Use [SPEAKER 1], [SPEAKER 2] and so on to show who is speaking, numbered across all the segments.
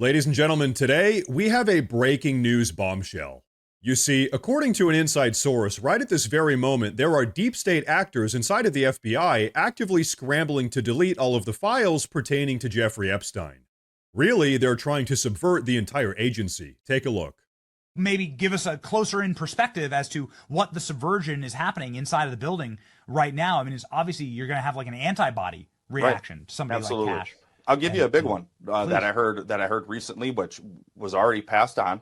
[SPEAKER 1] Ladies and gentlemen, today we have a breaking news bombshell. You see, according to an inside source, right at this very moment, there are deep state actors inside of the FBI actively scrambling to delete all of the files pertaining to Jeffrey Epstein. Really, they're trying to subvert the entire agency. Take a look.
[SPEAKER 2] Maybe give us a closer in perspective as to what the subversion is happening inside of the building right now. I mean, it's obviously you're going to have like an antibody reaction to somebody
[SPEAKER 3] Absolutely.
[SPEAKER 2] like Cash.
[SPEAKER 3] I'll give you a big one that I heard recently, which was already passed on,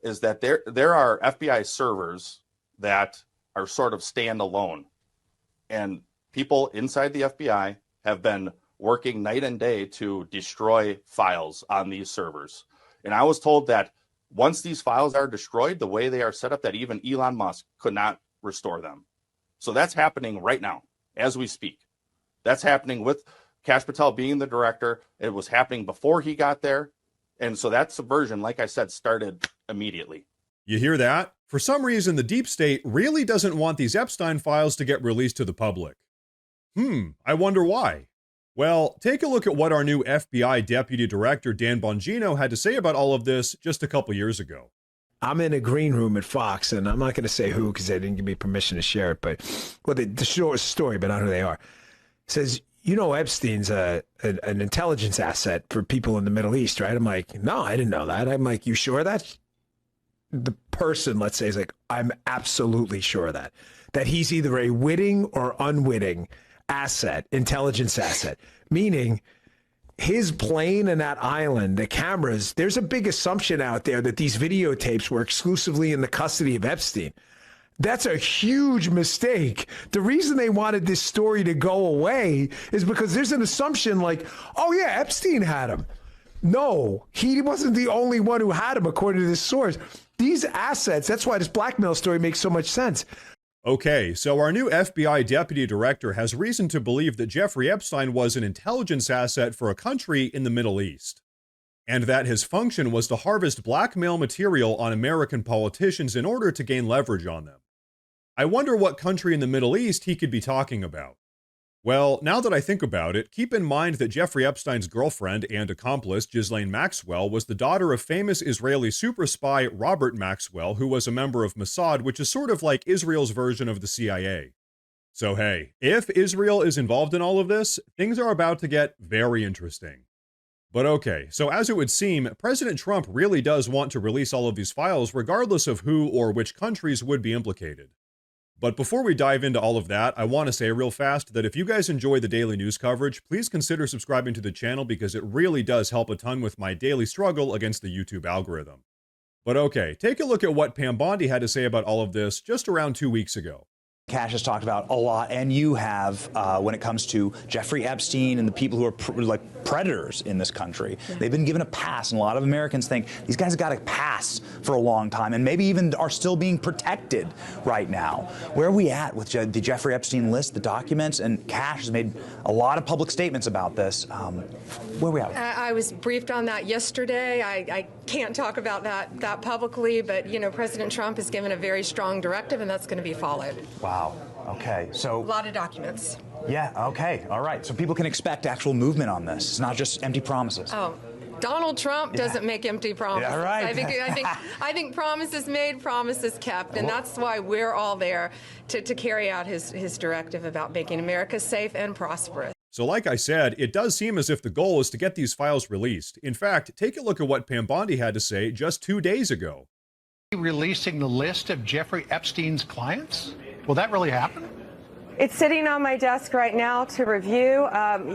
[SPEAKER 3] is that there are FBI servers that are sort of standalone, and people inside the FBI have been working night and day to destroy files on these servers. And I was told that once these files are destroyed, the way they are set up, that even Elon Musk could not restore them. So that's happening right now as we speak. That's happening with Kash Patel being the director. It was happening before he got there. And so that subversion, like I said, started immediately.
[SPEAKER 1] You hear that? For some reason, the deep state really doesn't want these Epstein files to get released to the public. I wonder why. Well, take a look at what our new FBI Deputy Director Dan Bongino had to say about all of this just a couple years ago.
[SPEAKER 4] I'm in a green room at Fox, and I'm not going to say who because they didn't give me permission to share it, but the short story, but not who they are. It says, you know, Epstein's an intelligence asset for people in the Middle East, right? I'm like, no, I didn't know that. I'm like, you sure of that? The person, let's say, is like, I'm absolutely sure of that he's either a witting or unwitting asset, intelligence asset, meaning his plane and that island, the cameras, there's a big assumption out there that these videotapes were exclusively in the custody of Epstein. That's a huge mistake. The reason they wanted this story to go away is because there's an assumption like, oh yeah, Epstein had him. No, he wasn't the only one who had him, according to this source. These assets, that's why this blackmail story makes so much sense.
[SPEAKER 1] Okay, so our new FBI Deputy Director has reason to believe that Jeffrey Epstein was an intelligence asset for a country in the Middle East, and that his function was to harvest blackmail material on American politicians in order to gain leverage on them. I wonder what country in the Middle East he could be talking about. Well, now that I think about it, keep in mind that Jeffrey Epstein's girlfriend and accomplice, Ghislaine Maxwell, was the daughter of famous Israeli super spy Robert Maxwell, who was a member of Mossad, which is sort of like Israel's version of the CIA. So hey, if Israel is involved in all of this, things are about to get very interesting. But okay, so as it would seem, President Trump really does want to release all of these files regardless of who or which countries would be implicated. But before we dive into all of that, I want to say real fast that if you guys enjoy the daily news coverage, please consider subscribing to the channel because it really does help a ton with my daily struggle against the YouTube algorithm. But okay, take a look at what Pam Bondi had to say about all of this just around 2 weeks ago.
[SPEAKER 5] Cash has talked about a lot, and you have, when it comes to Jeffrey Epstein and the people who are like predators in this country. Yeah. They've been given a pass, and a lot of Americans think these guys got a pass for a long time, and maybe even are still being protected right now. Where are we at with the Jeffrey Epstein list, the documents? And Cash has made a lot of public statements about this. Where are we at?
[SPEAKER 6] I was briefed on that yesterday. I can't talk about that publicly, but you know, President Trump has given a very strong directive, and that's going to be followed.
[SPEAKER 5] Wow. Okay. So
[SPEAKER 6] a lot of documents.
[SPEAKER 5] Yeah. Okay. All right. So people can expect actual movement on this. It's not just empty promises.
[SPEAKER 6] Oh, Donald Trump doesn't make empty promises.
[SPEAKER 5] Yeah, right.
[SPEAKER 6] I think promises made, promises kept, and that's why we're all there to carry out his directive about making America safe and prosperous.
[SPEAKER 1] So like I said, it does seem as if the goal is to get these files released. In fact, take a look at what Pam Bondi had to say just 2 days ago.
[SPEAKER 7] Releasing the list of Jeffrey Epstein's clients? Will that really happen?
[SPEAKER 8] It's sitting on my desk right now to review.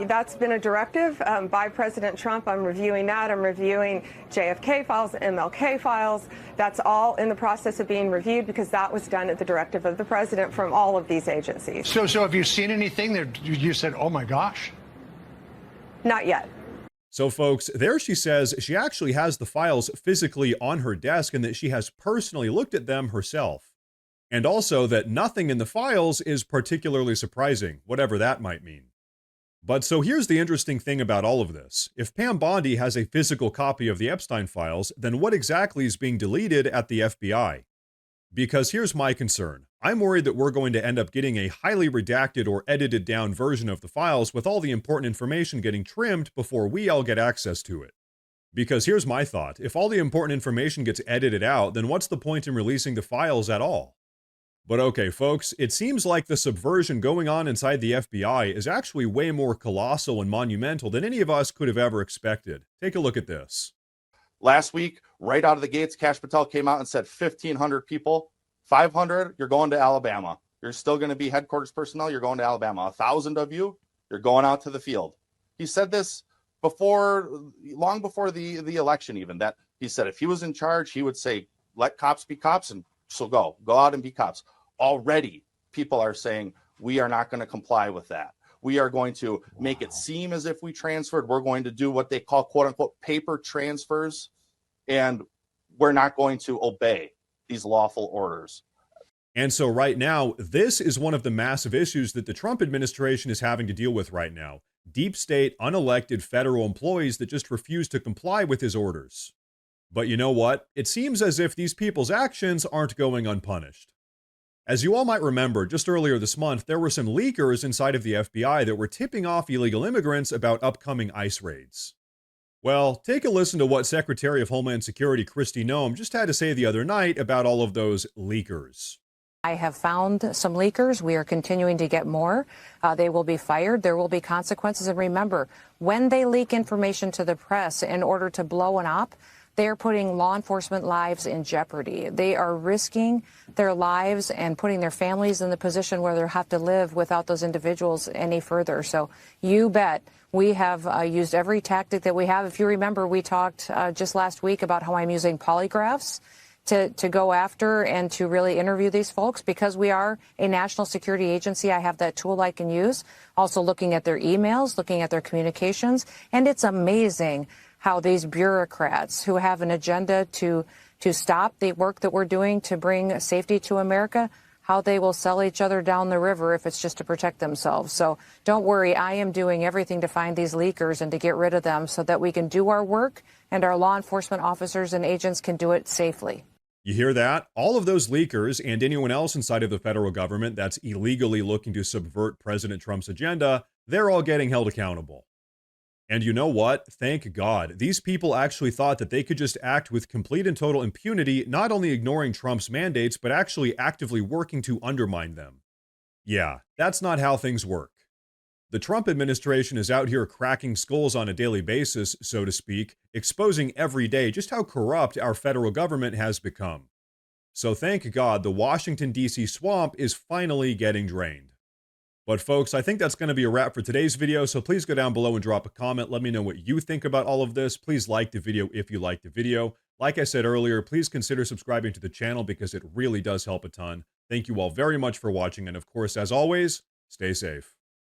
[SPEAKER 8] That's been a directive by President Trump. I'm reviewing that. I'm reviewing JFK files, MLK files. That's all in the process of being reviewed because that was done at the directive of the president from all of these agencies.
[SPEAKER 7] So have you seen anything that you said, oh my gosh?
[SPEAKER 8] Not yet.
[SPEAKER 1] So folks, there she says she actually has the files physically on her desk and that she has personally looked at them herself. And also that nothing in the files is particularly surprising, whatever that might mean. But so here's the interesting thing about all of this. If Pam Bondi has a physical copy of the Epstein files, then what exactly is being deleted at the FBI? Because here's my concern. I'm worried that we're going to end up getting a highly redacted or edited down version of the files with all the important information getting trimmed before we all get access to it. Because here's my thought. If all the important information gets edited out, then what's the point in releasing the files at all? But okay, folks, it seems like the subversion going on inside the FBI is actually way more colossal and monumental than any of us could have ever expected. Take a look at this.
[SPEAKER 3] Last week, right out of the gates, Kash Patel came out and said 1,500 people, 500, you're going to Alabama. You're still going to be headquarters personnel, you're going to Alabama. 1,000 of you, you're going out to the field. He said this long before the election even, that he said if he was in charge, he would say, let cops be cops, and so go out and be cops. Already, people are saying, we are not going to comply with that. We are going to make it seem as if we transferred. We're going to do what they call, quote unquote, paper transfers, and we're not going to obey these lawful orders.
[SPEAKER 1] And so right now, this is one of the massive issues that the Trump administration is having to deal with right now. Deep state, unelected federal employees that just refuse to comply with his orders. But you know what? It seems as if these people's actions aren't going unpunished. As you all might remember, just earlier this month, there were some leakers inside of the FBI that were tipping off illegal immigrants about upcoming ICE raids. Well, take a listen to what Secretary of Homeland Security Kristi Noem just had to say the other night about all of those leakers.
[SPEAKER 9] I have found some leakers. We are continuing to get more. They will be fired. There will be consequences. And remember, when they leak information to the press in order to blow an op, they are putting law enforcement lives in jeopardy. They are risking their lives and putting their families in the position where they'll have to live without those individuals any further. So you bet we have used every tactic that we have. If you remember, we talked just last week about how I'm using polygraphs to go after and to really interview these folks. Because we are a national security agency, I have that tool I can use. Also looking at their emails, looking at their communications. And it's amazing how these bureaucrats who have an agenda to stop the work that we're doing to bring safety to America, how they will sell each other down the river if it's just to protect themselves. So don't worry, I am doing everything to find these leakers and to get rid of them so that we can do our work and our law enforcement officers and agents can do it safely.
[SPEAKER 1] You hear that? All of those leakers and anyone else inside of the federal government that's illegally looking to subvert President Trump's agenda, they're all getting held accountable. And you know what? Thank God. These people actually thought that they could just act with complete and total impunity, not only ignoring Trump's mandates, but actually actively working to undermine them. Yeah, that's not how things work. The Trump administration is out here cracking skulls on a daily basis, so to speak, exposing every day just how corrupt our federal government has become. So thank God the Washington, D.C. swamp is finally getting drained. But folks, I think that's going to be a wrap for today's video, so please go down below and drop a comment. Let me know what you think about all of this. Please like the video if you liked the video. Like I said earlier, please consider subscribing to the channel because it really does help a ton. Thank you all very much for watching, and of course, as always, stay safe.